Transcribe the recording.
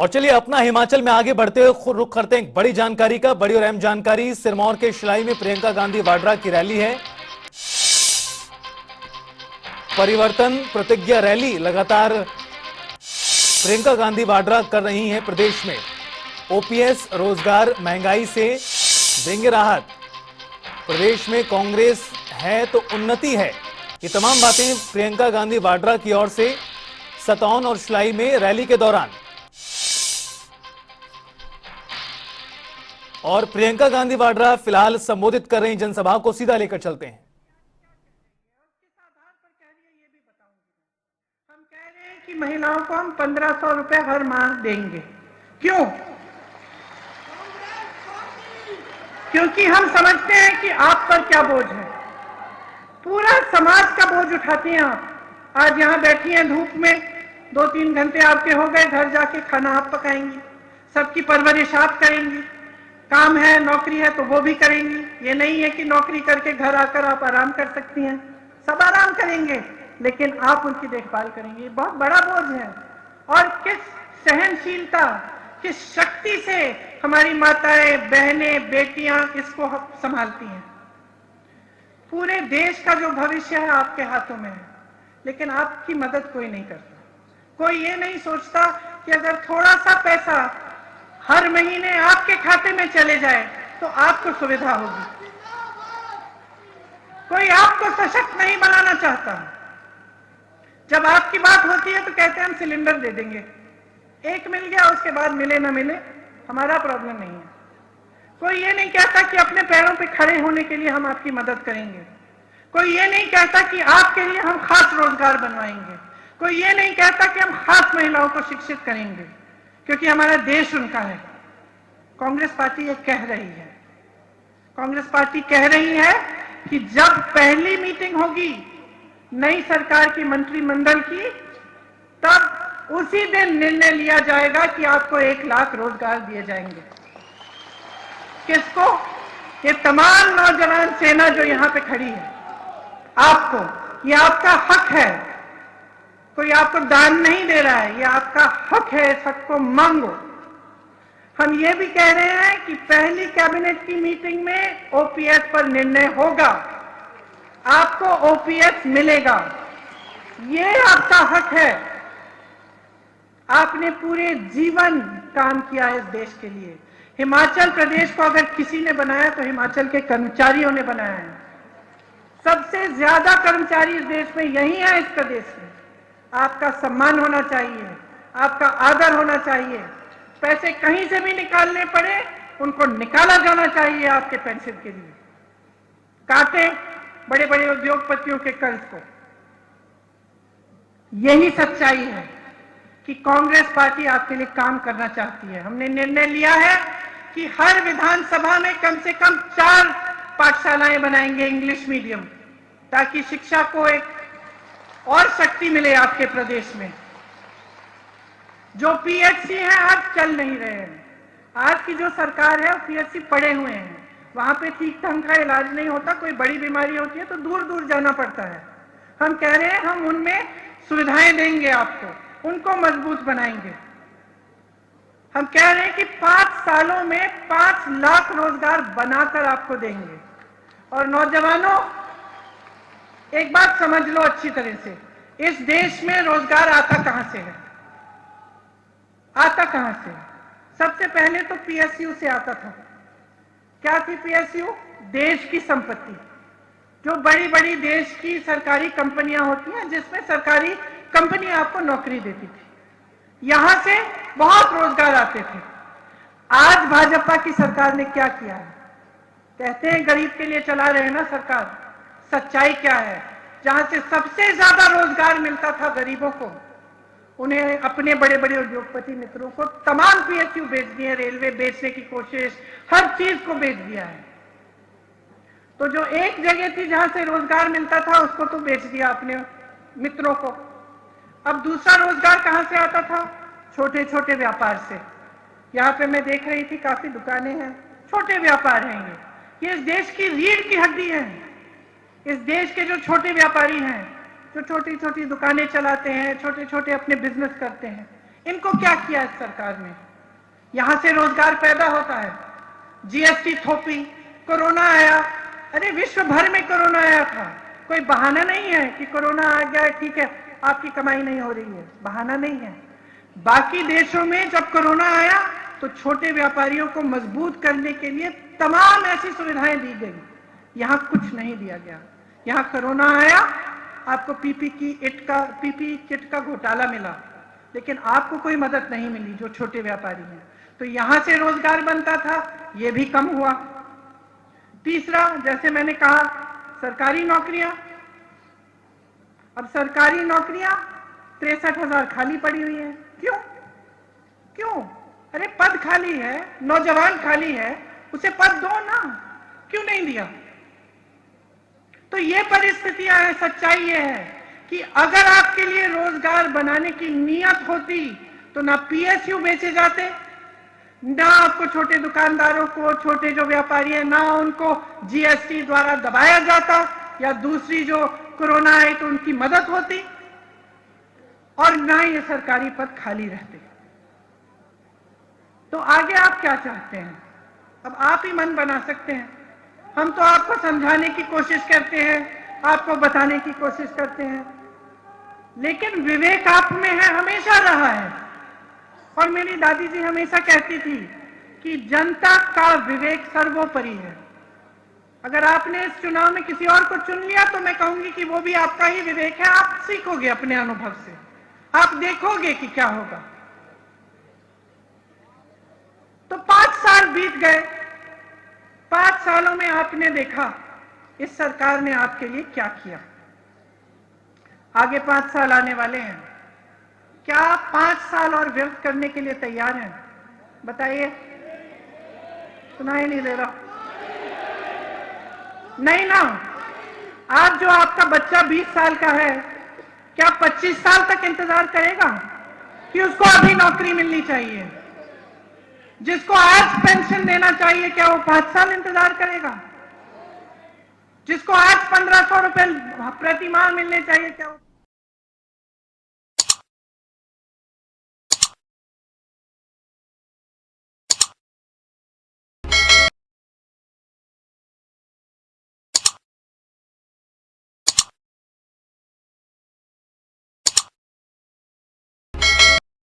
और चलिए अपना हिमाचल में आगे बढ़ते हुए रुख करते हैं बड़ी जानकारी का। बड़ी और अहम जानकारी, सिरमौर के शिलाई में प्रियंका गांधी वाड्रा की रैली है। परिवर्तन प्रतिज्ञा रैली लगातार प्रियंका गांधी वाड्रा कर रही हैं प्रदेश में। ओपीएस, रोजगार, महंगाई से देंगे राहत। प्रदेश में कांग्रेस है तो उन्नति है। ये तमाम बातें प्रियंका गांधी वाड्रा की ओर से सतौन और शिलाई में रैली के दौरान। और प्रियंका गांधी वाड्रा फिलहाल संबोधित कर रही जनसभा को, सीधा लेकर चलते हैं। हम कह रहे हैं कि महिलाओं को हम 1500 रुपए हर माह देंगे। क्यों? क्योंकि हम समझते हैं कि आप पर क्या बोझ है। पूरा समाज का बोझ उठाती हैं आप। आज यहाँ बैठी हैं धूप में, 2-3 घंटे आपके हो गए, घर जाके खाना आप पकाएंगी, सबकी परवरिश आप करेंगी। काम है, नौकरी है तो वो भी करेंगी। ये नहीं है कि नौकरी करके घर आकर आप आराम कर सकती हैं। सब आराम करेंगे लेकिन आप उनकी देखभाल करेंगे। बहुत बड़ा बोझ है। और किस सहनशीलता, किस शक्ति से हमारी माताएं, बहनें, बेटियां इसको संभालती हैं। पूरे देश का जो भविष्य है आपके हाथों में है, लेकिन आपकी मदद कोई नहीं करता। कोई ये नहीं सोचता कि अगर थोड़ा सा पैसा हर महीने आपके खाते में चले जाए तो आपको सुविधा होगी। कोई आपको सशक्त नहीं बनाना चाहता। जब आपकी बात होती है तो कहते हैं हम सिलेंडर दे देंगे। एक मिल गया, उसके बाद मिले ना मिले हमारा प्रॉब्लम नहीं है। कोई ये नहीं कहता कि अपने पैरों पे खड़े होने के लिए हम आपकी मदद करेंगे। कोई ये नहीं कहता कि आपके लिए हम खास रोजगार बनवाएंगे। कोई ये नहीं कहता कि हम खास महिलाओं को शिक्षित करेंगे, क्योंकि हमारा देश उनका है। कांग्रेस पार्टी ये कह रही है। कांग्रेस पार्टी कह रही है कि जब पहली मीटिंग होगी नई सरकार की मंत्रिमंडल की, तब उसी दिन निर्णय लिया जाएगा कि आपको 1 लाख रोजगार दिए जाएंगे। किसको? ये तमाम नौजवान सेना जो यहां पे खड़ी है, आपको, ये आपका हक है। कोई आपको दान नहीं दे रहा है, ये आपका हक है। इस हक को मांगो। हम ये भी कह रहे हैं कि पहली कैबिनेट की मीटिंग में ओपीएस पर निर्णय होगा, आपको ओपीएस मिलेगा। ये आपका हक है। आपने पूरे जीवन काम किया है इस देश के लिए। हिमाचल प्रदेश को अगर किसी ने बनाया तो हिमाचल के कर्मचारियों ने बनाया है। सबसे ज्यादा कर्मचारी इस देश में यही है, इस प्रदेश में। आपका सम्मान होना चाहिए, आपका आदर होना चाहिए। पैसे कहीं से भी निकालने पड़े, उनको निकाला जाना चाहिए आपके पेंशन के लिए। काटे बड़े बड़े उद्योगपतियों के कर्ज को। यही सच्चाई है कि कांग्रेस पार्टी आपके लिए काम करना चाहती है। हमने निर्णय लिया है कि हर विधानसभा में कम से कम 4 पाठशालाएं बनाएंगे इंग्लिश मीडियम, ताकि शिक्षा को एक और शक्ति मिले आपके प्रदेश में। जो पीएचसी हैं आज चल नहीं रहे हैं। आज की जो सरकार है वो पीएचसी पड़े हुए हैं, वहां पे ठीक ढंग का इलाज नहीं होता। कोई बड़ी बीमारी होती है तो दूर दूर जाना पड़ता है। हम कह रहे हैं हम उनमें सुविधाएं देंगे, आपको उनको मजबूत बनाएंगे। हम कह रहे हैं कि 5 सालों में 5 लाख रोजगार बनाकर आपको देंगे। और नौजवानों, एक बात समझ लो अच्छी तरह से, इस देश में रोजगार आता कहां से है? आता कहां से? सबसे पहले तो पीएसयू से आता था। क्या थी पीएसयू? देश की संपत्ति। जो बड़ी बड़ी देश की सरकारी कंपनियां होती हैं, जिसमें सरकारी कंपनी आपको नौकरी देती थी, यहां से बहुत रोजगार आते थे। आज भाजपा की सरकार ने क्या किया है? कहते हैं गरीब के लिए चला रहे हैं ना सरकार। सच्चाई क्या है? जहां से सबसे ज्यादा रोजगार मिलता था गरीबों को, उन्हें अपने बड़े बड़े उद्योगपति मित्रों को तमाम पीएसयू बेच दिए। रेलवे बेचने की कोशिश, हर चीज को बेच दिया है। तो जो एक जगह थी जहां से रोजगार मिलता था, उसको तो बेच दिया अपने मित्रों को। अब दूसरा रोजगार कहां से आता था? छोटे छोटे व्यापार से। यहाँ पे मैं देख रही थी काफी दुकानें हैं, छोटे व्यापार हैं। ये इस देश की रीढ़ की हड्डी है। इस देश के जो छोटे व्यापारी हैं, जो छोटी छोटी दुकानें चलाते हैं, छोटे छोटे अपने बिजनेस करते हैं, इनको क्या किया इस सरकार ने? यहां से रोजगार पैदा होता है, जीएसटी थोपी, कोरोना आया, अरे विश्व भर में कोरोना आया था, कोई बहाना नहीं है कि कोरोना आ गया ठीक है आपकी कमाई नहीं हो रही है, बहाना नहीं है। बाकी देशों में जब कोरोना आया तो छोटे व्यापारियों को मजबूत करने के लिए तमाम ऐसी सुविधाएं दी गई, यहां कुछ नहीं दिया गया। यहां कोरोना आया, आपको पीपी किट का घोटाला मिला, लेकिन आपको कोई मदद नहीं मिली जो छोटे व्यापारी हैं। तो यहां से रोजगार बनता था, यह भी कम हुआ। तीसरा, जैसे मैंने कहा, सरकारी नौकरियां, अब सरकारी नौकरियां 63,000 खाली पड़ी हुई है। क्यों? क्यों? अरे पद खाली है, नौजवान खाली है, उसे पद दो ना, क्यों नहीं दिया? तो ये परिस्थितियां हैं। सच्चाई ये है कि अगर आपके लिए रोजगार बनाने की नीयत होती तो ना पीएसयू बेचे जाते, ना आपको छोटे दुकानदारों को, छोटे जो व्यापारी हैं, ना उनको जीएसटी द्वारा दबाया जाता, या दूसरी जो कोरोना आई तो उनकी मदद होती, और ना ये सरकारी पद खाली रहते। तो आगे आप क्या चाहते हैं? अब आप ही मन बना सकते हैं। हम तो आपको समझाने की कोशिश करते हैं, आपको बताने की कोशिश करते हैं, लेकिन विवेक आप में है, हमेशा रहा है। और मेरी दादी जी हमेशा कहती थी कि जनता का विवेक सर्वोपरि है। अगर आपने इस चुनाव में किसी और को चुन लिया तो मैं कहूंगी कि वो भी आपका ही विवेक है, आप सीखोगे अपने अनुभव से, आप देखोगे कि क्या होगा। तो 5 साल बीत गए, 5 सालों में आपने देखा इस सरकार ने आपके लिए क्या किया। आगे 5 साल आने वाले हैं, क्या आप 5 साल और व्यर्थ करने के लिए तैयार हैं? बताइए। सुनाई नहीं दे रहा? नहीं ना। आज जो आपका बच्चा 20 साल का है, क्या 25 साल तक इंतजार करेगा कि उसको अभी नौकरी मिलनी चाहिए? जिसको आज पेंशन देना चाहिए, क्या वो 5 साल इंतजार करेगा? जिसको आज 1500 रुपए प्रति माह मिलने चाहिए, क्या वो